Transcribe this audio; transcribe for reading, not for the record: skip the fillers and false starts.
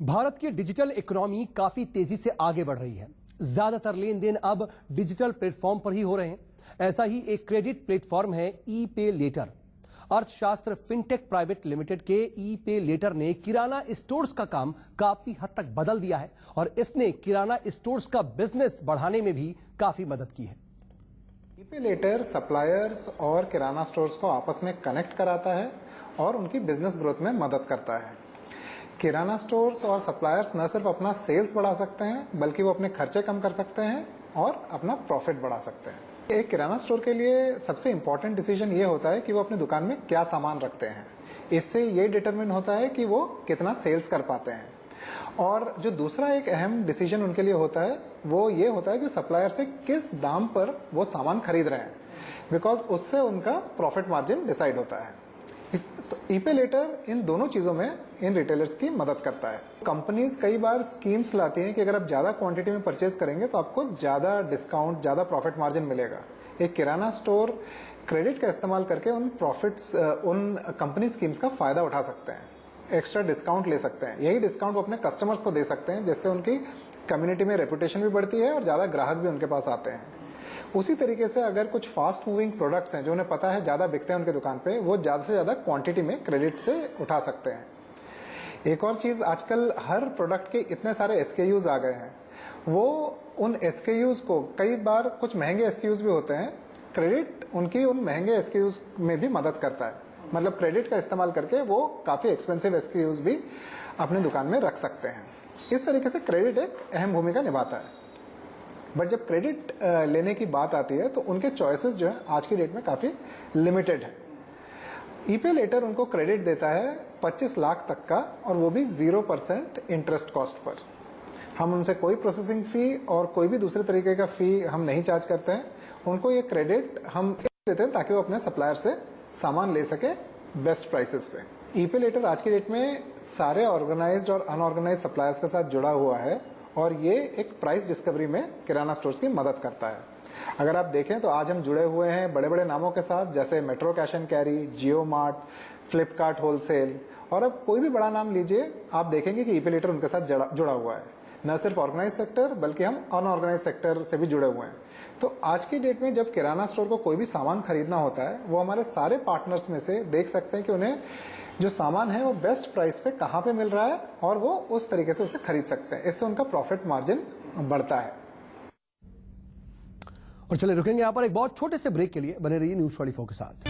भारत की digital economy काफी तेजी से आगे बढ़ रही है। ज्यादातर लेन देन अब डिजिटल प्लेटफॉर्म पर ही हो रहे हैं। ऐसा ही एक क्रेडिट प्लेटफॉर्म है ई पे लेटर। अर्थशास्त्र फिनटेक प्राइवेट लिमिटेड के ई पे लेटर ने किराना स्टोर्स का काम काफी हद तक बदल दिया है और इसने किराना स्टोर्स का बिजनेस बढ़ाने में भी काफी मदद की है। ई पे लेटर सप्लायर्स और किराना स्टोर्स को आपस में कनेक्ट कराता है और उनकी बिजनेस ग्रोथ में मदद करता है। किराना स्टोर्स और सप्लायर्स न सिर्फ अपना सेल्स बढ़ा सकते हैं बल्कि वो अपने खर्चे कम कर सकते हैं और अपना प्रॉफिट बढ़ा सकते हैं। एक किराना स्टोर के लिए सबसे इम्पोर्टेंट डिसीजन ये होता है कि वो अपनी दुकान में क्या सामान रखते हैं। इससे ये डिटरमिन होता है कि वो कितना सेल्स कर पाते हैं। और जो दूसरा एक अहम डिसीजन उनके लिए होता है वो ये होता है कि सप्लायर से किस दाम पर वो सामान खरीद रहे हैं, बिकॉज उससे उनका प्रॉफिट मार्जिन डिसाइड होता है। तो ई पे लेटर इन दोनों चीजों में इन रिटेलर्स की मदद करता है। कंपनीज कई बार स्कीम्स लाती हैं कि अगर आप ज्यादा क्वांटिटी में परचेज करेंगे तो आपको ज्यादा डिस्काउंट, ज्यादा प्रॉफिट मार्जिन मिलेगा। एक किराना स्टोर क्रेडिट का इस्तेमाल करके उन प्रॉफिट्स, उन कंपनी स्कीम्स का फायदा उठा सकते हैं, एक्स्ट्रा डिस्काउंट ले सकते हैं। यही डिस्काउंट वो अपने कस्टमर्स को दे सकते हैं, जिससे उनकी कम्युनिटी में रेपुटेशन भी बढ़ती है और ज्यादा ग्राहक भी उनके पास आते हैं। उसी तरीके से अगर कुछ फास्ट मूविंग प्रोडक्ट्स हैं जो उन्हें पता है ज्यादा बिकते हैं उनके दुकान पे, वो ज्यादा से ज्यादा क्वांटिटी में क्रेडिट से उठा सकते हैं। एक और चीज, आजकल हर प्रोडक्ट के इतने सारे एसकेयूज आ गए हैं, वो उन एसकेयूज को, कई बार कुछ महंगे एसकेयूज भी होते हैं, क्रेडिट उनकी उन महंगे एसकेयूज में भी मदद करता है। मतलब क्रेडिट का इस्तेमाल करके वो काफी एक्सपेंसिव एसकेयूज भी अपनी दुकान में रख सकते हैं। इस तरीके से क्रेडिट एक अहम भूमिका निभाता है। बट जब क्रेडिट लेने की बात आती है तो उनके चॉइसेस जो है आज की डेट में काफी लिमिटेड है। ई पे लेटर उनको क्रेडिट देता है 25 लाख तक का, और वो भी 0% इंटरेस्ट कॉस्ट पर। हम उनसे कोई प्रोसेसिंग फी और कोई भी दूसरे तरीके का फी हम नहीं चार्ज करते हैं। उनको ये क्रेडिट हम देते हैं ताकि वो अपने सप्लायर से सामान ले सके बेस्ट प्राइसेस पे। ई पे लेटर आज की डेट में सारे ऑर्गेनाइज्ड और अनऑर्गेनाइज्ड सप्लायर्स के साथ जुड़ा हुआ है और ये एक प्राइस डिस्कवरी में किराना स्टोर्स की मदद करता है। अगर आप देखें तो आज हम जुड़े हुए हैं बड़े बड़े नामों के साथ, जैसे metro cash and carry, Jio mart, Flipkart wholesale, और अब कोई भी बड़ा नाम लीजिए, आप देखेंगे कि ई पे लेटर उनके साथ जुड़ा हुआ है। न सिर्फ ऑर्गेनाइज सेक्टर बल्कि हम अनऑर्गेनाइज सेक्टर से भी जुड़े हुए हैं। तो आज की डेट में जब किराना स्टोर को कोई भी सामान खरीदना होता है, वो हमारे सारे पार्टनर्स में से देख सकते हैं कि उन्हें जो सामान है वो बेस्ट प्राइस पे कहाँ पे मिल रहा है और वो उस तरीके से उसे खरीद सकते हैं। इससे उनका प्रॉफिट मार्जिन बढ़ता है। और चलिए रुकेंगे यहाँ पर एक बहुत छोटे से ब्रेक के लिए। बने रहिए न्यूज़ 24 के साथ।